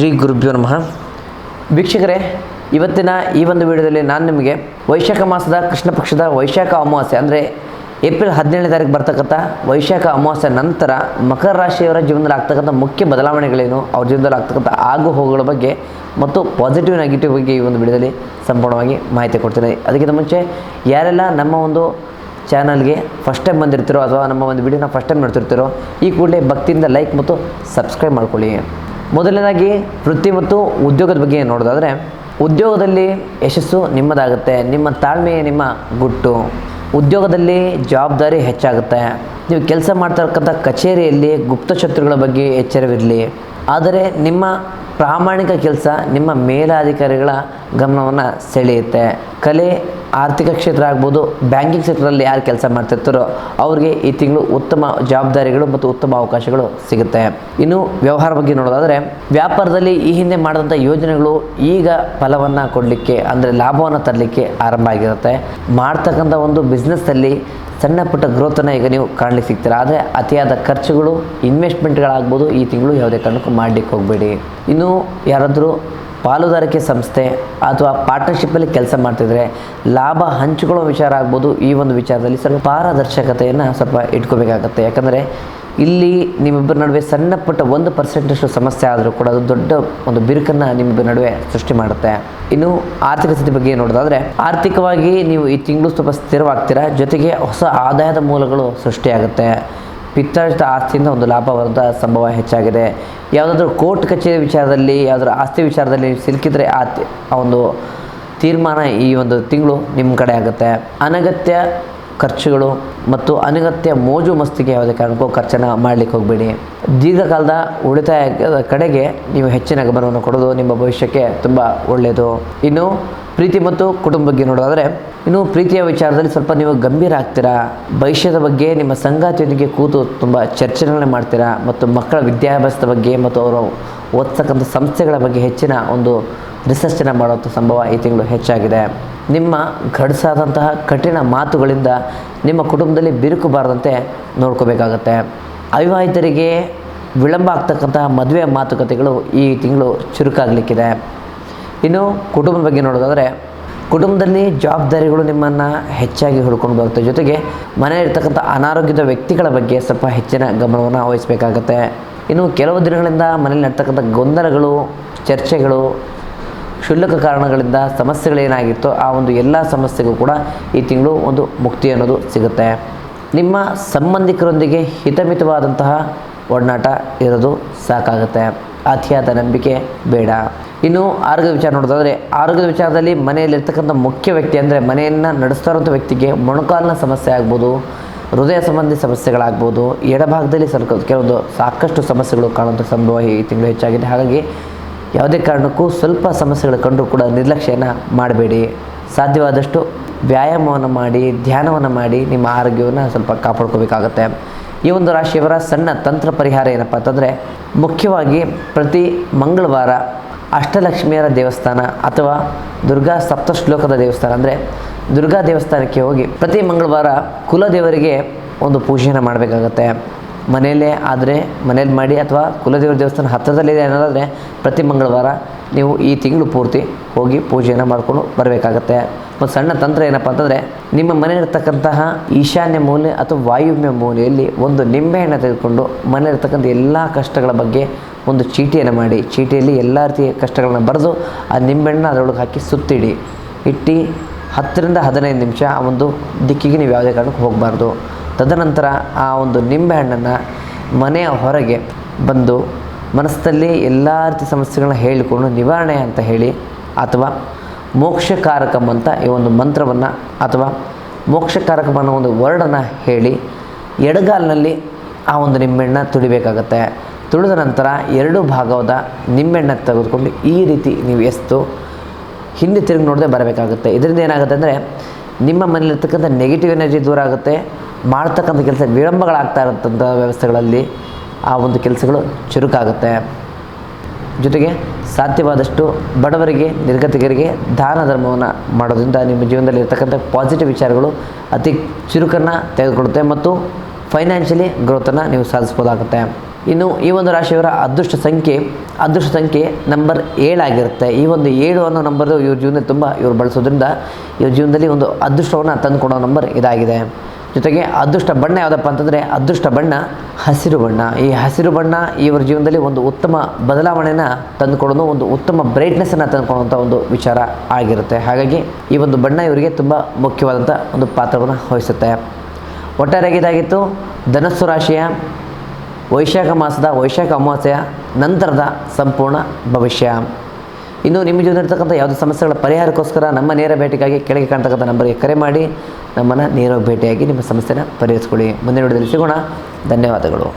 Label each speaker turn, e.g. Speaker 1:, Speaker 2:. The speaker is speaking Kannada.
Speaker 1: ಶ್ರೀ ಗುರುಭ್ಯೋ ನಮಃ. ವೀಕ್ಷಕರೇ, ಇವತ್ತಿನ ಈ ಒಂದು ವಿಡಿಯೋದಲ್ಲಿ ನಾನು ನಿಮಗೆ ವೈಶಾಖ ಮಾಸದ ಕೃಷ್ಣ ಪಕ್ಷದ ವೈಶಾಖ ಅಮಾವಾಸ್ಯೆ ಅಂದರೆ ಏಪ್ರಿಲ್ 17ನೇ ತಾರೀಕು ಬರ್ತಕ್ಕಂಥ ವೈಶಾಖ ಅಮಾವಾಸ್ಯೆ ನಂತರ ಮಕರ ರಾಶಿಯವರ ಜೀವನದಲ್ಲಿ ಆಗ್ತಕ್ಕಂಥ ಮುಖ್ಯ ಬದಲಾವಣೆಗಳೇನು, ಅವ್ರ ಜೀವನದಲ್ಲಿ ಆಗ್ತಕ್ಕಂಥ ಆಗು ಹೋಗುಗಳ ಬಗ್ಗೆ ಮತ್ತು ಪಾಸಿಟಿವ್ ನೆಗೆಟಿವ್ ಬಗ್ಗೆ ಈ ಒಂದು ವಿಡಿಯೋದಲ್ಲಿ ಸಂಪೂರ್ಣವಾಗಿ ಮಾಹಿತಿ ಕೊಡ್ತೀನಿ. ಅದಕ್ಕಿಂತ ಮುಂಚೆ ಯಾರೆಲ್ಲ ನಮ್ಮ ಒಂದು ಚಾನಲ್ಗೆ ಫಸ್ಟ್ ಟೈಮ್ ಬಂದಿರ್ತೀರೋ ಅಥವಾ ನಮ್ಮ ಒಂದು ವಿಡಿಯೋನ ಫಸ್ಟ್ ಟೈಮ್ ನೋಡ್ತಿರ್ತೀರೋ ಈ ಕೂಡಲೇ ಭಕ್ತಿಯಿಂದ ಲೈಕ್ ಮತ್ತು ಸಬ್ಸ್ಕ್ರೈಬ್ ಮಾಡ್ಕೊಳ್ಳಿ. ಮೊದಲನೇದಾಗಿ ವೃತ್ತಿ ಮತ್ತು ಉದ್ಯೋಗದ ಬಗ್ಗೆ ನೋಡೋದಾದರೆ, ಉದ್ಯೋಗದಲ್ಲಿ ಯಶಸ್ಸು ನಿಮ್ಮದಾಗುತ್ತೆ. ನಿಮ್ಮ ತಾಳ್ಮೆ ನಿಮ್ಮ ಗುಟ್ಟು. ಉದ್ಯೋಗದಲ್ಲಿ ಜವಾಬ್ದಾರಿ ಹೆಚ್ಚಾಗುತ್ತೆ. ನೀವು ಕೆಲಸ ಮಾಡ್ತಕ್ಕಂಥ ಕಚೇರಿಯಲ್ಲಿ ಗುಪ್ತಶತ್ರುಗಳ ಬಗ್ಗೆ ಎಚ್ಚರವಿರಲಿ. ಆದರೆ ನಿಮ್ಮ ಪ್ರಾಮಾಣಿಕ ಕೆಲಸ ನಿಮ್ಮ ಮೇಲಾಧಿಕಾರಿಗಳ ಗಮನವನ್ನು ಸೆಳೆಯುತ್ತೆ. ಕಲೆ, ಆರ್ಥಿಕ ಕ್ಷೇತ್ರ ಆಗ್ಬೋದು, ಬ್ಯಾಂಕಿಂಗ್ ಕ್ಷೇತ್ರದಲ್ಲಿ ಯಾರು ಕೆಲಸ ಮಾಡ್ತಿರ್ತಾರೋ ಅವ್ರಿಗೆ ಈ ತಿಂಗಳು ಉತ್ತಮ ಜವಾಬ್ದಾರಿಗಳು ಮತ್ತು ಉತ್ತಮ ಅವಕಾಶಗಳು ಸಿಗುತ್ತೆ. ಇನ್ನು ವ್ಯವಹಾರ ಬಗ್ಗೆ ನೋಡೋದಾದರೆ, ವ್ಯಾಪಾರದಲ್ಲಿ ಈ ಹಿಂದೆ ಮಾಡಿದಂಥ ಯೋಜನೆಗಳು ಈಗ ಫಲವನ್ನು ಕೊಡಲಿಕ್ಕೆ ಅಂದರೆ ಲಾಭವನ್ನು ತರಲಿಕ್ಕೆ ಆರಂಭ ಆಗಿರುತ್ತೆ. ಮಾಡ್ತಕ್ಕಂಥ ಒಂದು ಬಿಸ್ನೆಸ್ಸಲ್ಲಿ ಸಣ್ಣ ಪುಟ್ಟ ಗ್ರೋತನ್ನು ಈಗ ನೀವು ಕಾಣಲಿಕ್ಕೆ ಸಿಗ್ತೀರ. ಆದರೆ ಅತಿಯಾದ ಖರ್ಚುಗಳು, ಇನ್ವೆಸ್ಟ್ಮೆಂಟ್ಗಳಾಗ್ಬೋದು ಈ ತಿಂಗಳು ಯಾವುದೇ ಕಾರಣಕ್ಕೂ ಮಾಡಲಿಕ್ಕೆ ಹೋಗಬೇಡಿ. ಇನ್ನು ಯಾರಾದರೂ ಪಾಲುದಾರಿಕೆ ಸಂಸ್ಥೆ ಅಥವಾ ಪಾರ್ಟ್ನರ್ಶಿಪ್ಪಲ್ಲಿ ಕೆಲಸ ಮಾಡ್ತಿದ್ರೆ ಲಾಭ ಹಂಚಿಕೊಳ್ಳೋ ವಿಚಾರ ಆಗ್ಬೋದು. ಈ ಒಂದು ವಿಚಾರದಲ್ಲಿ ಸ್ವಲ್ಪ ಪಾರದರ್ಶಕತೆಯನ್ನು ಸ್ವಲ್ಪ ಇಟ್ಕೋಬೇಕಾಗತ್ತೆ. ಯಾಕಂದರೆ ಇಲ್ಲಿ ನಿಮ್ಮಿಬ್ಬರ ನಡುವೆ ಸಣ್ಣ ಪುಟ್ಟ 1% ಸಮಸ್ಯೆ ಆದರೂ ಕೂಡ ಅದು ದೊಡ್ಡ ಒಂದು ಬಿರುಕನ್ನು ನಿಮ್ಮಿಬ್ಬರ ನಡುವೆ ಸೃಷ್ಟಿ ಮಾಡುತ್ತೆ. ಇನ್ನು ಆರ್ಥಿಕ ಸ್ಥಿತಿ ಬಗ್ಗೆ ನೋಡೋದಾದರೆ, ಆರ್ಥಿಕವಾಗಿ ನೀವು ಈ ತಿಂಗಳು ಸ್ವಲ್ಪ ಸ್ಥಿರವಾಗ್ತೀರಾ. ಜೊತೆಗೆ ಹೊಸ ಆದಾಯದ ಮೂಲಗಳು ಸೃಷ್ಟಿಯಾಗುತ್ತೆ. ಪಿತ್ರಾರ್ಜಿತ ಆಸ್ತಿಯಿಂದ ಒಂದು ಲಾಭ ಬರೋದ ಸಂಭವ ಹೆಚ್ಚಾಗಿದೆ. ಯಾವುದಾದ್ರೂ ಕೋರ್ಟ್ ಕಚೇರಿ ವಿಚಾರದಲ್ಲಿ, ಯಾವುದಾದ್ರೂ ಆಸ್ತಿ ವಿಚಾರದಲ್ಲಿ ಸಿಲುಕಿದ್ರೆ ಆ ಒಂದು ತೀರ್ಮಾನ ಈ ಒಂದು ತಿಂಗಳು ನಿಮ್ಮ ಕಡೆ ಆಗುತ್ತೆ. ಅನಗತ್ಯ ಖರ್ಚುಗಳು ಮತ್ತು ಅನಗತ್ಯ ಮೋಜು ಮಸ್ತಿಗೆ ಯಾವುದೇ ಕಾರಣಕ್ಕೂ ಖರ್ಚನ್ನು ಮಾಡಲಿಕ್ಕೆ ಹೋಗಬೇಡಿ. ದೀರ್ಘಕಾಲದ ಉಳಿತಾಯದ ಕಡೆಗೆ ನೀವು ಹೆಚ್ಚಿನ ಗಮನವನ್ನು ಕೊಡೋದು ನಿಮ್ಮ ಭವಿಷ್ಯಕ್ಕೆ ತುಂಬ ಒಳ್ಳೆಯದು. ಇನ್ನು ಪ್ರೀತಿ ಮತ್ತು ಕುಟುಂಬ ಬಗ್ಗೆ ನೋಡೋದಾದರೆ, ಇನ್ನು ಪ್ರೀತಿಯ ವಿಚಾರದಲ್ಲಿ ಸ್ವಲ್ಪ ನೀವು ಗಂಭೀರ ಆಗ್ತೀರಾ. ಭವಿಷ್ಯದ ಬಗ್ಗೆ ನಿಮ್ಮ ಸಂಗಾತಿಯೊಂದಿಗೆ ಕೂತು ತುಂಬ ಚರ್ಚೆಗಳನ್ನ ಮಾಡ್ತೀರಾ ಮತ್ತು ಮಕ್ಕಳ ವಿದ್ಯಾಭ್ಯಾಸದ ಬಗ್ಗೆ ಮತ್ತು ಅವರು ಓದ್ತಕ್ಕಂಥ ಸಂಸ್ಥೆಗಳ ಬಗ್ಗೆ ಹೆಚ್ಚಿನ ಒಂದು ರಿಸರ್ಚನ್ನು ಮಾಡುವಂಥ ಸಂಭವ ಈ ತಿಂಗಳು ಹೆಚ್ಚಾಗಿದೆ. ನಿಮ್ಮ ಗಡಸಾದಂತಹ ಕಠಿಣ ಮಾತುಗಳಿಂದ ನಿಮ್ಮ ಕುಟುಂಬದಲ್ಲಿ ಬಿರುಕು ಬಾರದಂತೆ ನೋಡ್ಕೋಬೇಕಾಗತ್ತೆ. ಅವಿವಾಹಿತರಿಗೆ ವಿಳಂಬ ಆಗ್ತಕ್ಕಂತಹ ಮದುವೆ ಮಾತುಕತೆಗಳು ಈ ತಿಂಗಳು ಚುರುಕಾಗಲಿಕ್ಕಿದೆ. ಇನ್ನು ಕುಟುಂಬದ ಬಗ್ಗೆ ನೋಡೋದಾದರೆ, ಕುಟುಂಬದಲ್ಲಿ ಜವಾಬ್ದಾರಿಗಳು ನಿಮ್ಮನ್ನು ಹೆಚ್ಚಾಗಿ ಹುಡ್ಕೊಂಡು ಬರುತ್ತೆ. ಜೊತೆಗೆ ಮನೆಯಲ್ಲಿರ್ತಕ್ಕಂಥ ಅನಾರೋಗ್ಯದ ವ್ಯಕ್ತಿಗಳ ಬಗ್ಗೆ ಸ್ವಲ್ಪ ಹೆಚ್ಚಿನ ಗಮನವನ್ನು ವಹಿಸಬೇಕಾಗತ್ತೆ. ಇನ್ನು ಕೆಲವು ದಿನಗಳಿಂದ ಮನೆಯಲ್ಲಿ ನಡ್ತಕ್ಕಂಥ ಗೊಂದಲಗಳು, ಚರ್ಚೆಗಳು, ಕ್ಷುಲ್ಲಕ ಕಾರಣಗಳಿಂದ ಸಮಸ್ಯೆಗಳೇನಾಗಿತ್ತೋ ಆ ಒಂದು ಎಲ್ಲ ಸಮಸ್ಯೆಗೂ ಕೂಡ ಈ ತಿಂಗಳು ಒಂದು ಮುಕ್ತಿ ಅನ್ನೋದು ಸಿಗುತ್ತೆ. ನಿಮ್ಮ ಸಂಬಂಧಿಕರೊಂದಿಗೆ ಹಿತಮಿತವಾದಂತಹ ಒಡನಾಟ ಇರೋದು ಸಾಕಾಗುತ್ತೆ. ಅತಿಯಾದ ನಂಬಿಕೆ ಬೇಡ. ಇನ್ನು ಆರೋಗ್ಯದ ವಿಚಾರ ನೋಡೋದಾದರೆ, ಆರೋಗ್ಯದ ವಿಚಾರದಲ್ಲಿ ಮನೆಯಲ್ಲಿರ್ತಕ್ಕಂಥ ಮುಖ್ಯ ವ್ಯಕ್ತಿ ಅಂದರೆ ಮನೆಯನ್ನು ನಡೆಸ್ತಾ ಇರೋಂಥ ವ್ಯಕ್ತಿಗೆ ಮೊಣಕಾಲಿನ ಸಮಸ್ಯೆ ಆಗ್ಬೋದು, ಹೃದಯ ಸಂಬಂಧಿ ಸಮಸ್ಯೆಗಳಾಗ್ಬೋದು, ಎಡಭಾಗದಲ್ಲಿ ಕೆಲವೊಂದು ಸಾಕಷ್ಟು ಸಮಸ್ಯೆಗಳು ಕಾಣುವಂಥ ಸಂಭವ ಈ ತಿಂಗಳು ಹೆಚ್ಚಾಗಿದೆ. ಹಾಗಾಗಿ ಯಾವುದೇ ಕಾರಣಕ್ಕೂ ಸ್ವಲ್ಪ ಸಮಸ್ಯೆಗಳು ಕಂಡರೂ ಕೂಡ ನಿರ್ಲಕ್ಷ್ಯನ ಮಾಡಬೇಡಿ. ಸಾಧ್ಯವಾದಷ್ಟು ವ್ಯಾಯಾಮವನ್ನು ಮಾಡಿ, ಧ್ಯಾನವನ್ನು ಮಾಡಿ ನಿಮ್ಮ ಆರೋಗ್ಯವನ್ನು ಸ್ವಲ್ಪ ಕಾಪಾಡ್ಕೋಬೇಕಾಗತ್ತೆ. ಈ ಒಂದು ರಾಶಿಯವರ ಸಣ್ಣ ತಂತ್ರ ಪರಿಹಾರ ಏನಪ್ಪ ಅಂತಂದರೆ, ಮುಖ್ಯವಾಗಿ ಪ್ರತಿ ಮಂಗಳವಾರ ಅಷ್ಟಲಕ್ಷ್ಮಿಯರ ದೇವಸ್ಥಾನ ಅಥವಾ ದುರ್ಗಾ ಸಪ್ತಶ್ಲೋಕದ ದೇವಸ್ಥಾನ ಅಂದರೆ ದುರ್ಗಾ ದೇವಸ್ಥಾನಕ್ಕೆ ಹೋಗಿ ಪ್ರತಿ ಮಂಗಳವಾರ ಕುಲದೇವರಿಗೆ ಒಂದು ಪೂಜೆಯನ್ನು ಮಾಡಬೇಕಾಗತ್ತೆ. ಮನೆಯಲ್ಲೇ ಆದರೆ ಮನೇಲಿ ಮಾಡಿ ಅಥವಾ ಕುಲದೇವರ ದೇವಸ್ಥಾನ ಹತ್ತಿರದಲ್ಲಿದೆ ಅನ್ನೋದಾದರೆ ಪ್ರತಿ ಮಂಗಳವಾರ ನೀವು ಈ ತಿಂಗಳು ಪೂರ್ತಿ ಹೋಗಿ ಪೂಜೆಯನ್ನು ಮಾಡಿಕೊಂಡು ಬರಬೇಕಾಗತ್ತೆ. ಮತ್ತು ಸಣ್ಣ ತಂತ್ರ ಏನಪ್ಪ ಅಂತಂದರೆ, ನಿಮ್ಮ ಮನೆಯಲ್ಲಿರ್ತಕ್ಕಂತಹ ಈಶಾನ್ಯ ಮೂಲೆ ಅಥವಾ ವಾಯುವ್ಯ ಮೂಲೆಯಲ್ಲಿ ಒಂದು ನಿಂಬೆಹಣ್ಣು ತೆಗೆದುಕೊಂಡು ಮನೆಯಲ್ಲಿರ್ತಕ್ಕಂಥ ಎಲ್ಲ ಕಷ್ಟಗಳ ಬಗ್ಗೆ ಒಂದು ಚೀಟಿಯನ್ನು ಮಾಡಿ, ಚೀಟಿಯಲ್ಲಿ ಎಲ್ಲ ರೀತಿಯ ಕಷ್ಟಗಳನ್ನ ಬರೆದು ಆ ನಿಂಬೆಹಣ್ಣು ಅದರೊಳಗೆ ಹಾಕಿ ಸುತ್ತಿಡಿ. ಇಟ್ಟು 10ರಿಂದ 15 ನಿಮಿಷ ಆ ಒಂದು ದಿಕ್ಕಿಗೆ ನೀವು ಯಾವುದೇ ಕಾರಣಕ್ಕೆ ಹೋಗಬಾರ್ದು. ತದನಂತರ ಆ ಒಂದು ನಿಂಬೆಹಣ್ಣನ್ನು ಮನೆಯ ಹೊರಗೆ ಬಂದು ಮನಸ್ಸಲ್ಲಿ ಎಲ್ಲ ರೀತಿ ಸಮಸ್ಯೆಗಳನ್ನ ಹೇಳಿಕೊಂಡು ನಿವಾರಣೆ ಅಂತ ಹೇಳಿ ಅಥವಾ ಮೋಕ್ಷಕಾರಕಂ ಅಂತ ಈ ಒಂದು ಮಂತ್ರವನ್ನು ಅಥವಾ ಮೋಕ್ಷಕಾರಕಂ ಅನ್ನೋ ಒಂದು ವರ್ಡನ್ನು ಹೇಳಿ ಎಡಗಾಲಿನಲ್ಲಿ ಆ ಒಂದು ನಿಂಬೆಹಣ್ಣು ತುಳಿಬೇಕಾಗತ್ತೆ. ತುಳಿದ ನಂತರ 2 ಭಾಗವಾದ ನಿಂಬೆಹಣ್ಣು ತೆಗೆದುಕೊಂಡು ಈ ರೀತಿ ನೀವು ಎಸ್ತು ಹಿಂದೆ ತಿರುಗಿ ನೋಡದೆ ಬರಬೇಕಾಗುತ್ತೆ. ಇದರಿಂದ ಏನಾಗುತ್ತೆ ಅಂದರೆ ನಿಮ್ಮ ಮನೇಲಿರ್ತಕ್ಕಂಥ ನೆಗೆಟಿವ್ ಎನರ್ಜಿ ದೂರ ಆಗುತ್ತೆ. ಮಾಡ್ತಕ್ಕಂಥ ಕೆಲಸ ವಿಳಂಬಗಳಾಗ್ತಾ ಇರೋಂಥ ವ್ಯವಸ್ಥೆಗಳಲ್ಲಿ ಆ ಒಂದು ಕೆಲಸಗಳು ಚುರುಕಾಗುತ್ತೆ. ಜೊತೆಗೆ ಸಾಧ್ಯವಾದಷ್ಟು ಬಡವರಿಗೆ, ನಿರ್ಗತಿಕರಿಗೆ ದಾನ ಧರ್ಮವನ್ನು ಮಾಡೋದ್ರಿಂದ ನಿಮ್ಮ ಜೀವನದಲ್ಲಿ ಇರ್ತಕ್ಕಂಥ ಪಾಸಿಟಿವ್ ವಿಚಾರಗಳು ಅತಿ ಚುರುಕನ್ನು ತೆಗೆದುಕೊಳ್ಳುತ್ತೆ ಮತ್ತು ಫೈನಾನ್ಷಿಯಲಿ ಗ್ರೋತನ್ನು ನೀವು ಸಾಧಿಸ್ಬೋದಾಗುತ್ತೆ. ಇನ್ನು ಈ ಒಂದು ರಾಶಿಯವರ ಅದೃಷ್ಟ ಸಂಖ್ಯೆ ನಂಬರ್ 7 ಆಗಿರುತ್ತೆ. ಈ ಒಂದು 7 ಅನ್ನೋ ನಂಬರು ಇವ್ರ ಜೀವನದಲ್ಲಿ ತುಂಬ ಇವರು ಬಳಸೋದ್ರಿಂದ ಇವ್ರ ಜೀವನದಲ್ಲಿ ಒಂದು ಅದೃಷ್ಟವನ್ನು ತಂದುಕೊಡೋ ನಂಬರ್ ಇದಾಗಿದೆ. ಜೊತೆಗೆ ಅದೃಷ್ಟ ಬಣ್ಣ ಯಾವುದಪ್ಪ ಅಂತಂದರೆ ಅದೃಷ್ಟ ಬಣ್ಣ ಹಸಿರು ಬಣ್ಣ. ಈ ಹಸಿರು ಬಣ್ಣ ಇವರ ಜೀವನದಲ್ಲಿ ಒಂದು ಉತ್ತಮ ಬದಲಾವಣೆಯನ್ನು ತಂದುಕೊಡೋದು, ಒಂದು ಉತ್ತಮ ಬ್ರೈಟ್ನೆಸ್ಸನ್ನು ತಂದುಕೊಡುವಂಥ ಒಂದು ವಿಚಾರ ಆಗಿರುತ್ತೆ. ಹಾಗಾಗಿ ಈ ಒಂದು ಬಣ್ಣ ಇವರಿಗೆ ತುಂಬ ಮುಖ್ಯವಾದಂಥ ಒಂದು ಪಾತ್ರವನ್ನು ವಹಿಸುತ್ತೆ. ಒಟ್ಟಾರೆಯಾಗಿ ಇದಾಗಿತ್ತು ಧನಸ್ಸು ರಾಶಿಯ ವೈಶಾಖ ಮಾಸದ ವೈಶಾಖ ಅಮಾವಾಸ್ಯೆಯ ನಂತರದ ಸಂಪೂರ್ಣ ಭವಿಷ್ಯ. ಇನ್ನು ನಿಮ್ಮ ಜೀವನದಲ್ಲಿರ್ತಕ್ಕಂಥ ಯಾವುದೇ ಸಮಸ್ಯೆಗಳ ಪರಿಹಾರಕ್ಕೋಸ್ಕರ ನಮ್ಮ ನೇರ ಭೇಟಿಗಾಗಿ ಕೆಳಗೆ ಕಾಣ್ತಕ್ಕಂಥ ನಂಬರ್ಗೆ ಕರೆ ಮಾಡಿ ನಮ್ಮನ್ನು ನೇರವಾಗಿ ಭೇಟಿಯಾಗಿ ನಿಮ್ಮ ಸಮಸ್ಯೆನ ಪರಿಹರಿಸ್ಕೊಳ್ಳಿ. ಮುಂದಿನ ವಿಡಿಯೋದಲ್ಲಿ ಸಿಗೋಣ. ಧನ್ಯವಾದಗಳು.